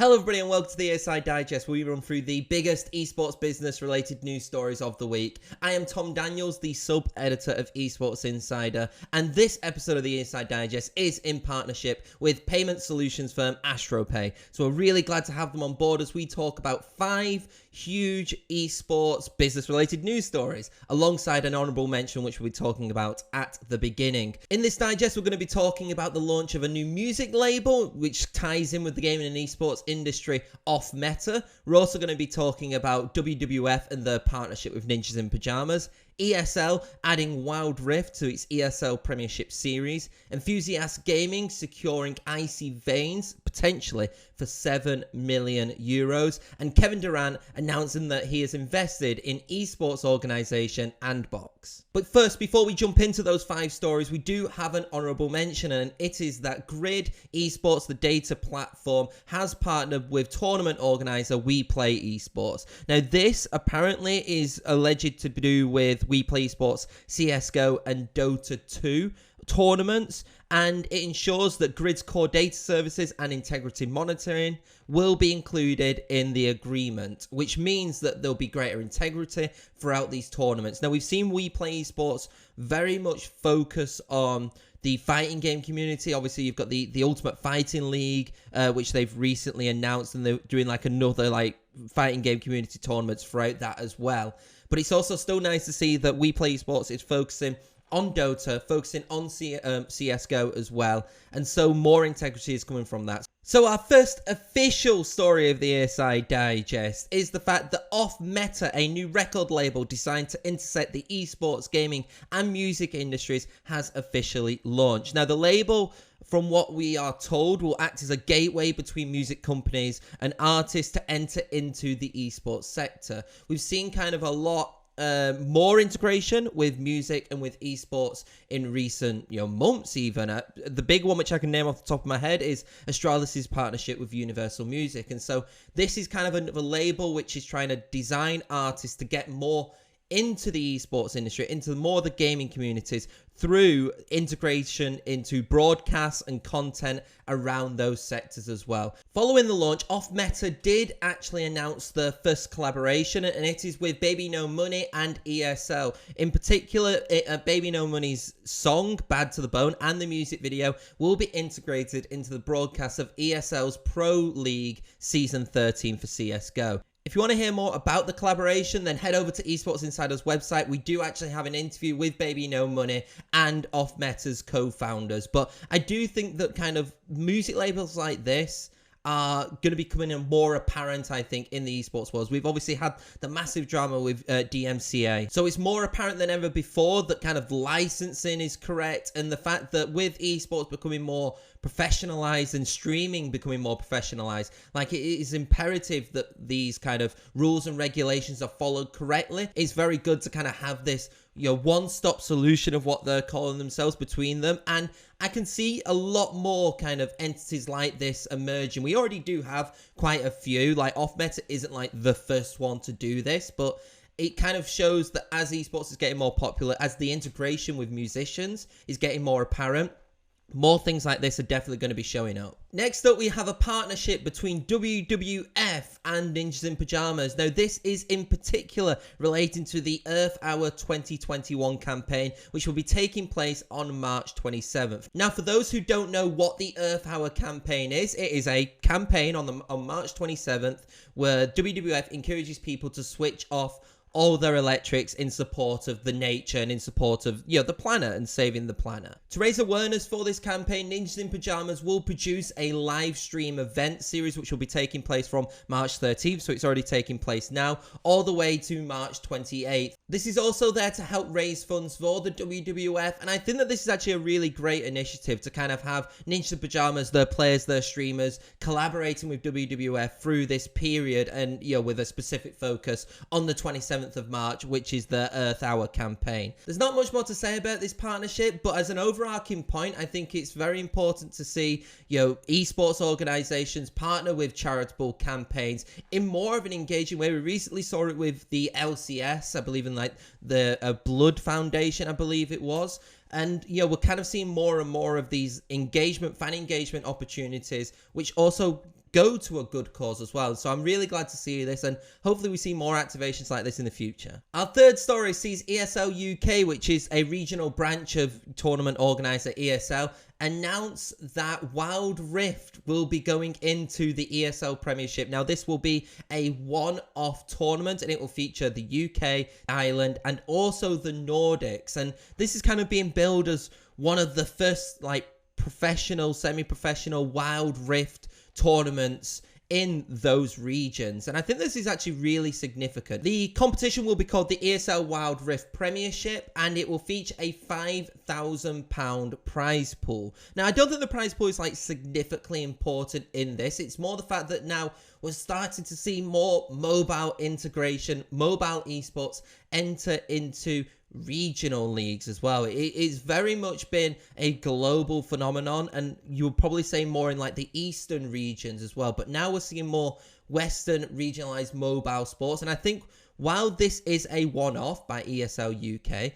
Hello everybody and welcome to the ESI Digest, where we run through the biggest esports business related news stories of the week. I am Tom Daniels, the sub-editor of Esports Insider, and this episode of the ESI Digest is in partnership with payment solutions firm AstroPay. So we're really glad to have them on board as we talk about 5 huge esports business related news stories, alongside an honourable mention which we'll be talking about at the beginning. In this digest, we're going to be talking about the launch of a new music label which ties in with the gaming and esports industry, OFFMETA. We're also going to be talking about WWF and their partnership with Ninjas in Pyjamas, ESL adding Wild Rift to its ESL Premiership series, Enthusiast Gaming securing Icy Veins, potentially for €7 million, and Kevin Durant announcing that he has invested in esports organisation Andbox. But first, before we jump into those 5 stories, we do have an honourable mention, and it is that Grid Esports, the data platform, has partnered with tournament organiser We Play Esports. Now, this apparently is alleged to do with We Play Esports, CSGO and Dota 2 tournaments, and it ensures that Grid's core data services and integrity monitoring will be included in the agreement, which means that there'll be greater integrity throughout these tournaments. Now, we've seen We Play Esports very much focus on the fighting game community. Obviously, you've got the Ultimate Fighting League, which they've recently announced, and they're doing like another fighting game community tournaments throughout that as well. But it's also still nice to see that We Play Esports is focusing on Dota, focusing on CSGO as well, and so more integrity is coming from that. So our first official story of the ESI Digest is the fact that OFFMETA, a new record label designed to intersect the esports, gaming and music industries, has officially launched. Now, the label, from what we are told, will act as a gateway between music companies and artists to enter into the esports sector. We've seen kind of a lot more integration with music and with esports in recent months even. The big one which I can name off the top of my head is Astralis' partnership with Universal Music, and so this is kind of a label which is trying to design artists to get more into the esports industry, into more of the gaming communities, through integration into broadcasts and content around those sectors as well. Following the launch, OFFMETA did actually announce the first collaboration, and it is with Baby No Money and ESL. In particular, Baby No Money's song, Bad to the Bone, and the music video will be integrated into the broadcast of ESL's Pro League Season 13 for CSGO. If you want to hear more about the collaboration, then head over to Esports Insider's website. We do actually have an interview with Baby No Money and OFFMETA's co-founders. But I do think that kind of music labels like this are going to be becoming more apparent, I think, in the esports world. We've obviously had the massive drama with DMCA. So it's more apparent than ever before that kind of licensing is correct, and the fact that with esports becoming more professionalized and streaming becoming more professionalized, it is imperative that these kind of rules and regulations are followed correctly. It's very good to kind of have this one-stop solution of what they're calling themselves between them, and I can see a lot more kind of entities like this emerging. We already do have quite a few. OFFMETA isn't the first one to do this, but it kind of shows that as esports is getting more popular, as the integration with musicians is getting more apparent, more things like this are definitely going to be showing up. Next up, we have a partnership between WWF and Ninjas in Pyjamas. Now, this is in particular relating to the Earth Hour 2021 campaign, which will be taking place on March 27th. Now, for those who don't know what the Earth Hour campaign is, it is a campaign on March 27th where WWF encourages people to switch off all their electrics in support of the nature and in support of, the planet and saving the planet. To raise awareness for this campaign, Ninjas in Pyjamas will produce a live stream event series which will be taking place from March 13th, so it's already taking place now, all the way to March 28th. This is also there to help raise funds for the WWF, and I think that this is actually a really great initiative to kind of have Ninjas in Pyjamas, their players, their streamers, collaborating with WWF through this period, and, with a specific focus on the 27th of March, which is the Earth Hour campaign. There's not much more to say about this partnership, but as an overarching point, I think it's very important to see, esports organizations partner with charitable campaigns in more of an engaging way. We recently saw it with the LCS, I believe in the Blood Foundation, I believe it was. And, we're kind of seeing more and more of these fan engagement opportunities, which also go to a good cause as well. So I'm really glad to see this, and hopefully we see more activations like this in the future. Our third story sees ESL UK, which is a regional branch of tournament organizer ESL, announce that Wild Rift will be going into the ESL Premiership. Now, this will be a one-off tournament, and it will feature the UK, Ireland, and also the Nordics. And this is kind of being billed as one of the first, like, professional, semi-professional Wild Rift tournaments in those regions, and I think this is actually really significant. The competition will be called the ESL Wild Rift Premiership, and it will feature a £5,000 prize pool. Now, I don't think the prize pool is like significantly important in this. It's more the fact that now we're starting to see more mobile integration, mobile esports enter into regional leagues as well. It's very much been a global phenomenon, and you would probably say more in like the eastern regions as well, but now we're seeing more western regionalized mobile sports. And I think while this is a one-off by ESL UK,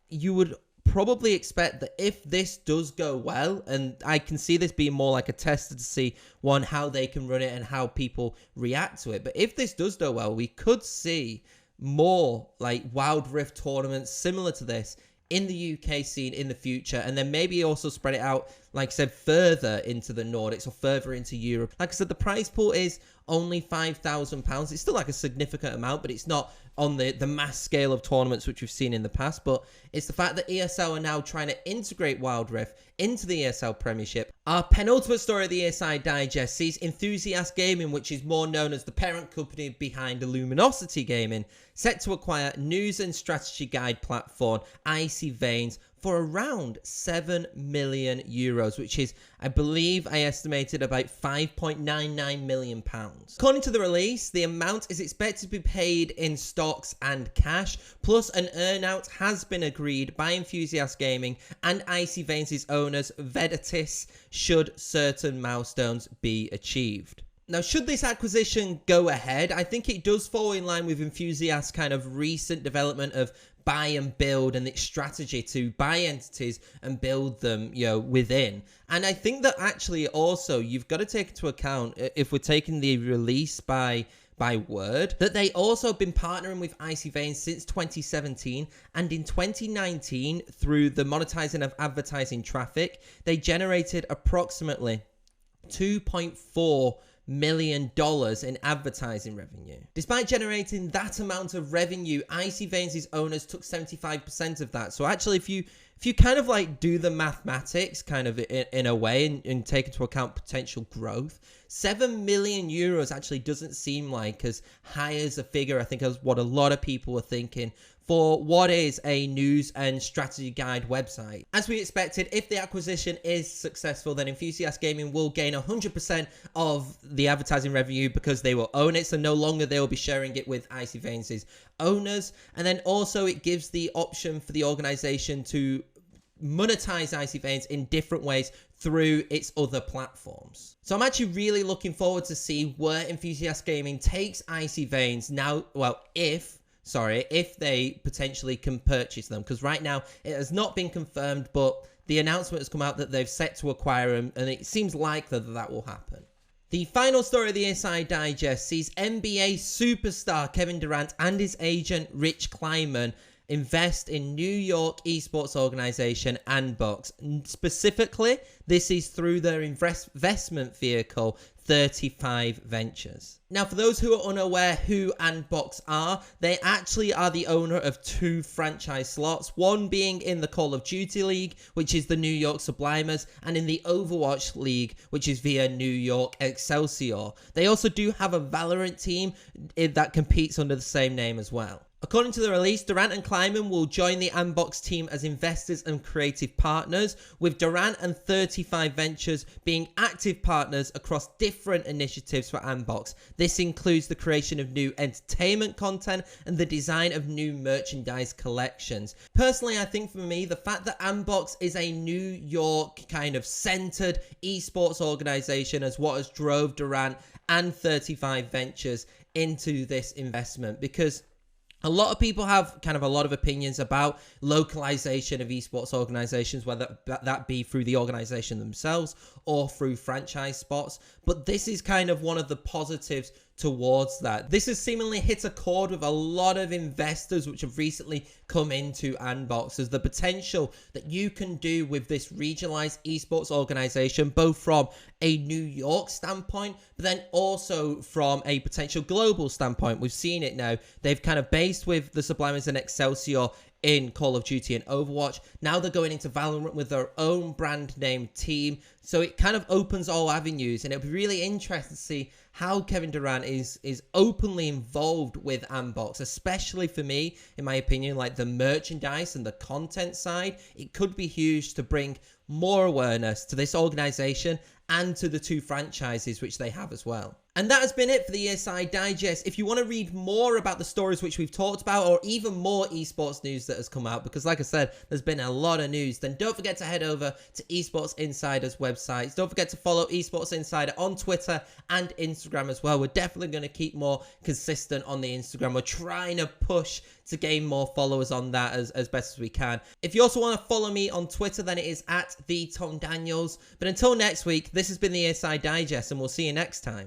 you would probably expect that if this does go well, and I can see this being more like a tester to see, one, how they can run it and how people react to it, but if this does go well, we could see more like Wild Rift tournaments similar to this in the UK scene in the future, and then maybe also spread it out, like I said, further into the Nordics or further into Europe. Like I said, the prize pool is only £5,000. It's still like a significant amount, but it's not on the mass scale of tournaments which we've seen in the past. But it's the fact that ESL are now trying to integrate Wild Rift into the ESL Premiership. Our penultimate story of the ESI Digest sees Enthusiast Gaming, which is more known as the parent company behind Luminosity Gaming, set to acquire news and strategy guide platform Icy Veins for around €7 million, which is, I believe, I estimated about £5.99 million. According to the release, the amount is expected to be paid in stocks and cash, plus an earnout has been agreed by Enthusiast Gaming and Icy Veins' owners, Vedatis, should certain milestones be achieved. Now, should this acquisition go ahead, I think it does fall in line with Enthusiast's kind of recent development of buy and build and its strategy to buy entities and build them, within. And I think that actually also you've got to take into account, if we're taking the release by word, that they also have been partnering with Icy Veins since 2017, and in 2019, through the monetizing of advertising traffic, they generated approximately $2.4 million in advertising revenue. Despite generating that amount of revenue, Icy Veins' owners took 75% of that. So actually, if you kind of like do the mathematics kind of in a way and take into account potential growth, €7 million actually doesn't seem like as high as a figure, I think, as what a lot of people were thinking for what is a news and strategy guide website. As we expected, if the acquisition is successful, then Enthusiast Gaming will gain 100% of the advertising revenue because they will own it, so no longer they will be sharing it with Icy Veins' owners. And then also it gives the option for the organization to monetize Icy Veins in different ways through its other platforms. So I'm actually really looking forward to see where Enthusiast Gaming takes Icy Veins now, well, if they potentially can purchase them, because right now it has not been confirmed, but the announcement has come out that they've set to acquire them, and it seems likely that will happen. The final story of the ESI Digest sees NBA superstar Kevin Durant and his agent Rich Kleiman invest in New York esports organization Andbox. Specifically, this is through their investment vehicle 35 Ventures. Now, for those who are unaware who Andbox are, they actually are the owner of 2 franchise slots, one being in the Call of Duty League, which is the New York Sublimers, and in the Overwatch League, which is via New York Excelsior. They also do have a Valorant team that competes under the same name as well. According to the release, Durant and Kleiman will join the Andbox team as investors and creative partners, with Durant and 35 Ventures being active partners across different initiatives for Andbox. This includes the creation of new entertainment content and the design of new merchandise collections. Personally, I think for me, the fact that Andbox is a New York kind of centered esports organization as what has drove Durant and 35 Ventures into this investment, because A lot of people have kind of a lot of opinions about localization of esports organizations, whether that be through the organization themselves or through franchise spots. But this is kind of one of the positives towards that. This has seemingly hit a chord with a lot of investors which have recently come into Andbox, as the potential that you can do with this regionalized esports organization, both from a New York standpoint, but then also from a potential global standpoint. We've seen it now. They've kind of based with the Sublimers and Excelsior in Call of Duty and Overwatch. Now they're going into Valorant with their own brand name team. So it kind of opens all avenues, and it'll be really interesting to see how Kevin Durant is openly involved with Andbox, especially for me, in my opinion, like the merchandise and the content side. It could be huge to bring more awareness to this organization and to the two franchises which they have as well. And that has been it for the ESI Digest. If you want to read more about the stories which we've talked about, or even more esports news that has come out, because like I said, there's been a lot of news, then don't forget to head over to Esports Insider's websites. Don't forget to follow Esports Insider on Twitter and Instagram as well. We're definitely going to keep more consistent on the Instagram. We're trying to push to gain more followers on that as best as we can. If you also want to follow me on Twitter, then it is @TheTomDaniels. But until next week, this has been the ESI Digest, and we'll see you next time.